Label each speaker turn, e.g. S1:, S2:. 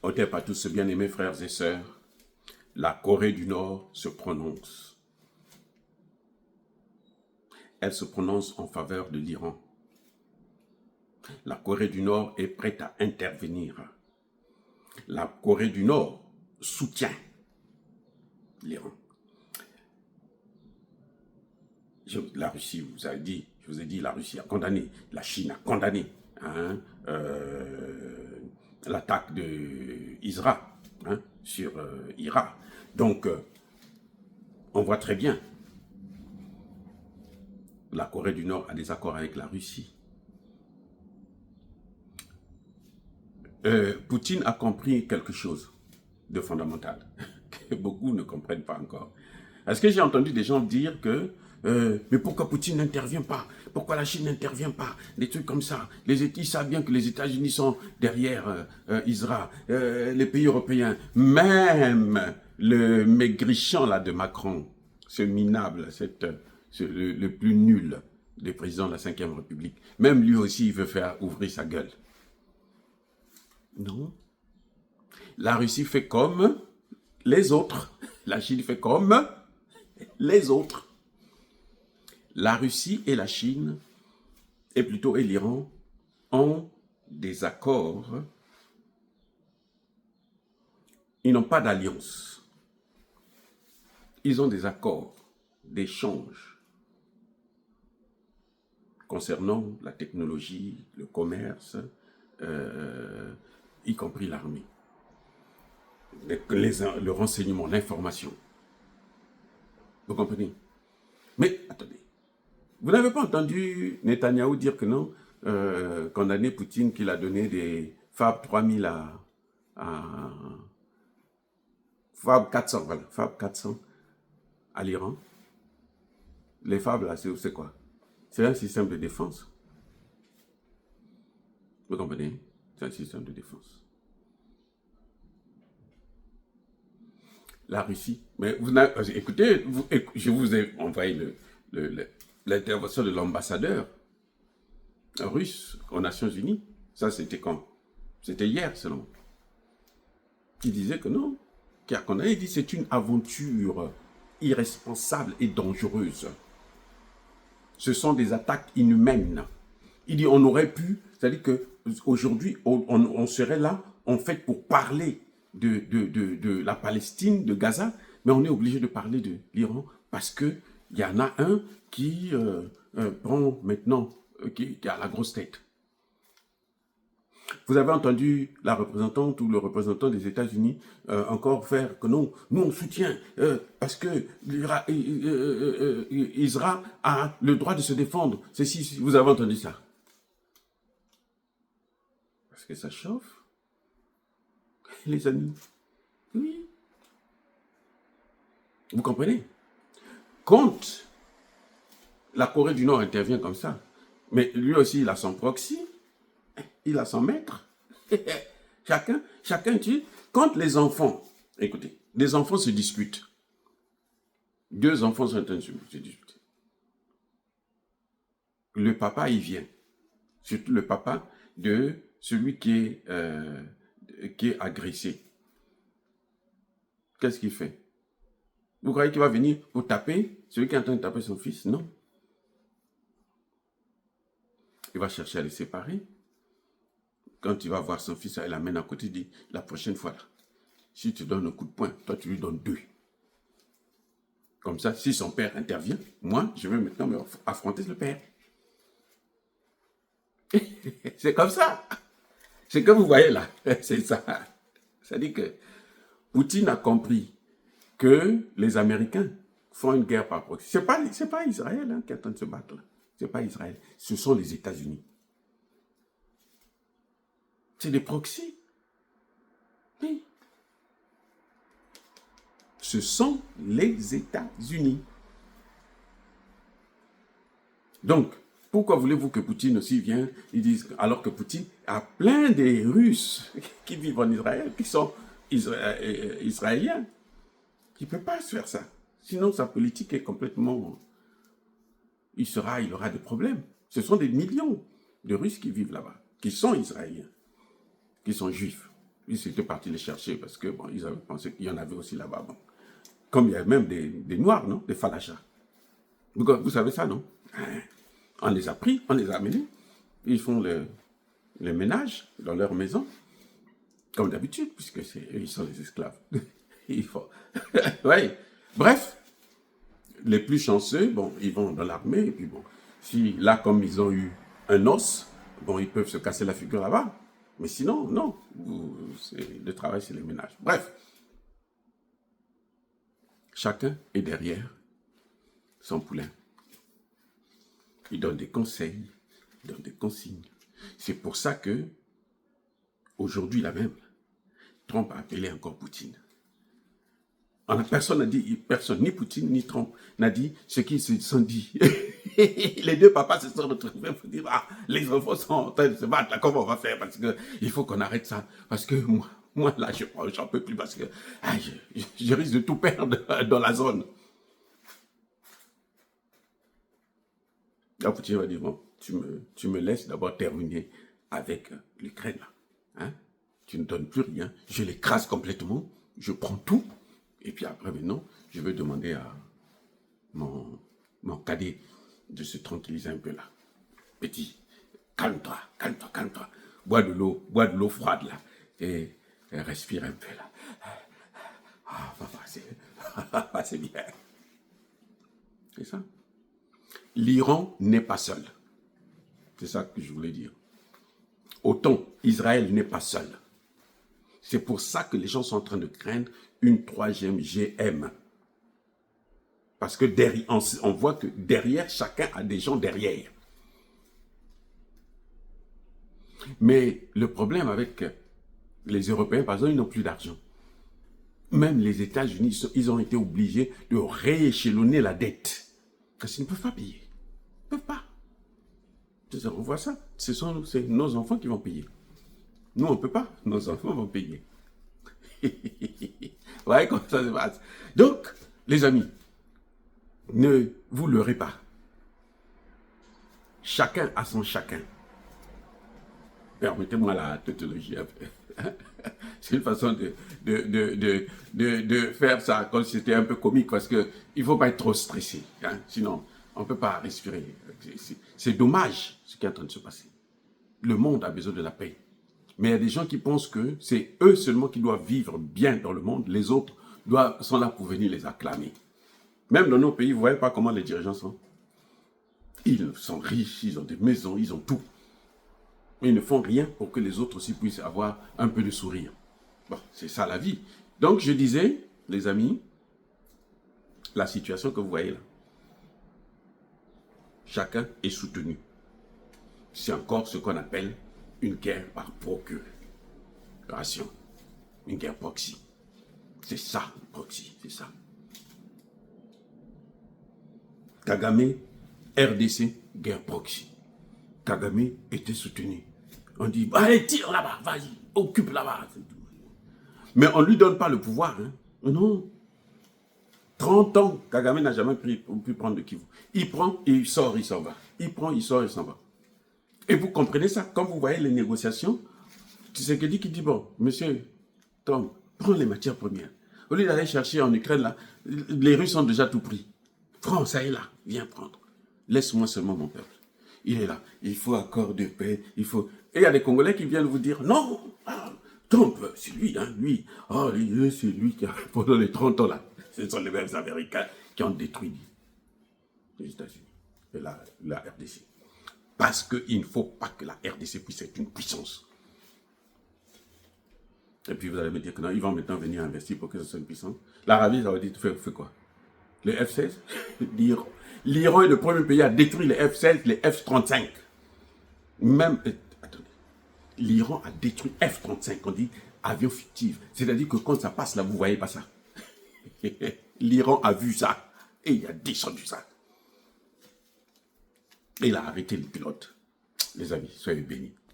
S1: Otep à tous, bien-aimés frères et sœurs, la Corée du Nord se prononce. Elle se prononce en faveur de l'Iran. La Corée du Nord est prête à intervenir. La Corée du Nord soutient l'Iran. La Russie, je vous ai dit, la Russie a condamné, la Chine a condamné hein, l'attaque d'Israël sur Irak. Donc, on voit très bien, la Corée du Nord a des accords avec la Russie. Poutine a compris quelque chose de fondamental, que beaucoup ne comprennent pas encore. Est-ce que j'ai entendu des gens dire que mais pourquoi Poutine n'intervient pas? Pourquoi la Chine n'intervient pas? Des trucs comme ça. Ils savent bien que les États-Unis sont derrière Israël, les pays européens, même le maigrichon là de Macron, ce minable, le plus nul des présidents de la Ve République, même lui aussi il veut faire ouvrir sa gueule. Non. La Russie fait comme les autres. La Chine fait comme les autres. La Russie et la Chine, et plutôt et l'Iran, ont des accords. Ils n'ont pas d'alliance. Ils ont des accords d'échange concernant la technologie, le commerce, y compris l'armée, le renseignement, l'information. Vous comprenez? Mais attendez, vous n'avez pas entendu Netanyahou dire que non, condamner Poutine qu'il a donné des Fab 3000 à Fab 400, voilà, Fab 400 à l'Iran. Les Fab là, c'est quoi? C'est un système de défense. Vous comprenez? C'est un système de défense. La Russie, mais écoutez, je vous ai envoyé l'intervention de l'ambassadeur russe aux Nations Unies. Ça, c'était quand? C'était hier, selon. Qui disait que non. Qui a condamné, il dit c'est une aventure irresponsable et dangereuse. Ce sont des attaques inhumaines. Il dit on aurait pu, c'est-à-dire qu'aujourd'hui, on serait là, en fait, pour parler de la Palestine, de Gaza, mais on est obligé de parler de l'Iran parce qu'il y en a un qui prend maintenant, qui a la grosse tête. Vous avez entendu la représentante ou le représentant des États-Unis encore faire que non, nous on soutient parce que Israël a le droit de se défendre. Si vous avez entendu ça. Parce que ça chauffe, les amis. Oui. Vous comprenez? Quand la Corée du Nord intervient comme ça, mais lui aussi il a son proxy, il a son maître. chacun tue. Quand les enfants, écoutez, les enfants se disputent. Deux enfants sont en train de se disputer. Le papa, il vient. Surtout le papa de celui qui est agressé. Qu'est-ce qu'il fait? Vous croyez qu'il va venir pour taper celui qui est en train de taper son fils? Non. Il va chercher à les séparer. Quand il va voir son fils, il l'amène à côté, il dit, la prochaine fois, là, si tu donnes un coup de poing, toi tu lui donnes deux. Comme ça, si son père intervient, moi, je vais maintenant affronter le père. C'est comme ça. C'est que vous voyez là, c'est ça. C'est-à-dire que Poutine a compris que les Américains font une guerre par proxy. C'est pas Israël qui est en train de se battre. C'est pas Israël. Ce sont les États-Unis. C'est des proxys. Oui. Ce sont les États-Unis. Donc, pourquoi voulez-vous que Poutine aussi vienne? Ils disent, alors que Poutine a plein des Russes qui vivent en Israël, qui sont israéliens, qui ne peut pas se faire ça. Sinon, sa politique est complètement... Il aura des problèmes. Ce sont des millions de Russes qui vivent là-bas, qui sont israéliens, qui sont juifs. Ils étaient partis les chercher parce que bon, ils avaient pensé qu'il y en avait aussi là-bas. Bon. Comme il y a même des Noirs, non? Des Falachas. Vous savez ça, non? On les a pris, on les a amenés. Ils font le ménage dans leur maison, comme d'habitude, puisque ils sont les esclaves. Il faut... oui. Bref, les plus chanceux, bon, ils vont dans l'armée, et puis bon, si là, comme ils ont eu un os, bon, ils peuvent se casser la figure là-bas. Mais sinon, non. Le travail, c'est les ménages. Bref. Chacun est derrière son poulain. Il donne des conseils, il donne des consignes. C'est pour ça que, aujourd'hui là même, Trump a appelé encore Poutine. Personne n'a dit, personne, ni Poutine, ni Trump, n'a dit ce qu'ils se sont dit. Les deux papas se sont retrouvés pour dire, ah, les enfants sont en train de se battre, là, comment on va faire? Parce qu'il faut qu'on arrête ça. Parce que moi là, j'en peux plus, parce que ah, je risque de tout perdre dans la zone. Là, Poutine va dire, bon, tu me laisses d'abord terminer avec l'Ukraine, là. Hein? Tu ne donnes plus rien, je l'écrase complètement, je prends tout, et puis après, maintenant, je vais demander à mon cadet de se tranquilliser un peu là. Petit, calme-toi, calme-toi, calme-toi. Bois de l'eau froide là, et respire un peu là. Ah, papa, c'est bien. C'est ça. L'Iran n'est pas seul. C'est ça que je voulais dire. Autant Israël n'est pas seul. C'est pour ça que les gens sont en train de craindre une troisième GM. Parce que derrière, on voit que derrière, chacun a des gens derrière. Mais le problème avec les Européens, par exemple, ils n'ont plus d'argent. Même les États-Unis, ils ont été obligés de rééchelonner la dette. Parce qu'ils ne peuvent pas payer. Ils ne peuvent pas. On voit ça. C'est nos enfants qui vont payer. Nous, on ne peut pas. Nos enfants vont payer. Vous voyez comment ça se passe. Donc, les amis, ne vous leurrez pas. Chacun a son chacun. Permettez-moi la tautologie un peu. C'est une façon de faire ça comme si c'était un peu comique parce qu'il ne faut pas être trop stressé. Hein? Sinon, on ne peut pas respirer. C'est dommage ce qui est en train de se passer. Le monde a besoin de la paix. Mais il y a des gens qui pensent que c'est eux seulement qui doivent vivre bien dans le monde. Les autres sont là pour venir les acclamer. Même dans nos pays, vous ne voyez pas comment les dirigeants sont. Ils sont riches, ils ont des maisons, ils ont tout. Mais ils ne font rien pour que les autres aussi puissent avoir un peu de sourire. Bon, c'est ça la vie. Donc je disais, les amis, la situation que vous voyez là, chacun est soutenu. C'est encore ce qu'on appelle une guerre par procuration. Une guerre proxy. C'est ça, proxy, c'est ça. Kagame, RDC, guerre proxy. Kagame était soutenu. On dit, allez, tire là-bas, vas-y, occupe là-bas. Mais on ne lui donne pas le pouvoir. Hein. Non. 30 ans, Kagame n'a jamais pu prendre de Kivu. Il prend, il sort, il s'en va. Il prend, il sort, il s'en va. Et vous comprenez ça, quand vous voyez les négociations, Tshisekedi qui dit, bon, monsieur Tom, prends les matières premières. Au lieu d'aller chercher en Ukraine, là, les Russes ont déjà tout pris. Prends, ça est là, viens prendre. Laisse-moi seulement mon peuple. Il est là, il faut accord de paix, il faut... Et il y a des Congolais qui viennent vous dire, non, Trump, c'est lui, hein, lui. Oh, c'est lui qui a, pendant les 30 ans là, ce sont les mêmes Américains qui ont détruit les États-Unis et la RDC. Parce qu'il ne faut pas que la RDC puisse être une puissance. Et puis vous allez me dire que non, ils vont maintenant venir investir pour que ce soit une puissance. L'Arabie, ça va dire, tu fais quoi? Les F-16 L'Iran est le premier pays à détruire les F-16, les F-35. Même, attendez, l'Iran a détruit F-35, on dit avion fictif. C'est-à-dire que quand ça passe là, vous ne voyez pas ça. L'Iran a vu ça et il a descendu ça. Et il a arrêté les pilotes. Les amis, soyez bénis.